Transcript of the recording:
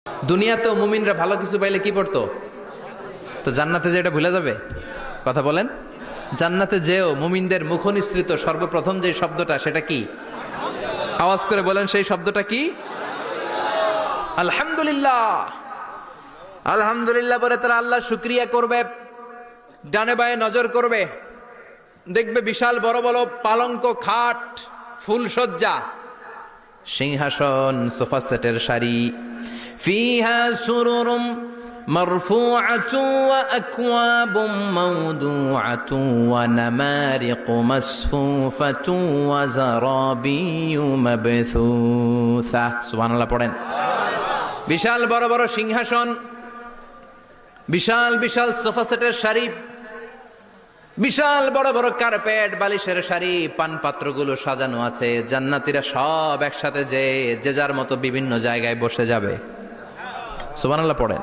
দুনিয়াতেও মুমিনরা ভালো কিছু পাইলে কি পড়তো? তো জান্নাতে যে এটা ভুলে যাবে? কথা বলেন। জান্নাতে যেও মুমিনদের মুখ নিঃসৃত সর্বপ্রথম যে শব্দটা, সেটা কি? আওয়াজ করে বলেন, সেই শব্দটা কি? আলহামদুলিল্লাহ। আলহামদুলিল্লাহ বলে তারা আল্লাহ শুকরিয়া করবে, ডানে বায়ে নজর করবে, দেখবে বিশাল বড় বড় পালঙ্ক, খাট, ফুলসজ্জা, সিংহাসন, সোফা সেটের সারি, ফিহা সুরুরুম মারফুআতুন ওয়া আকওয়াবুম মাওদুআতুন ওয়া নামারিকু মাসফুফাতুন ওয়া যারাবিয়্যু মাবথুসা। সুবহানাল্লাহ পড়েন। বিশাল বড় বড় সিংহাসন, বিশাল বিশাল সোফা সেটের সারি, বিশাল বড় বড় কার্পেট, বালিশের সারি, পানপাত্রগুলো সাজানো আছে। জান্নাতীরা সব একসাথে যে যার মতো বিভিন্ন জায়গায় বসে যাবে। সুবহানাল্লাহ পড়েন।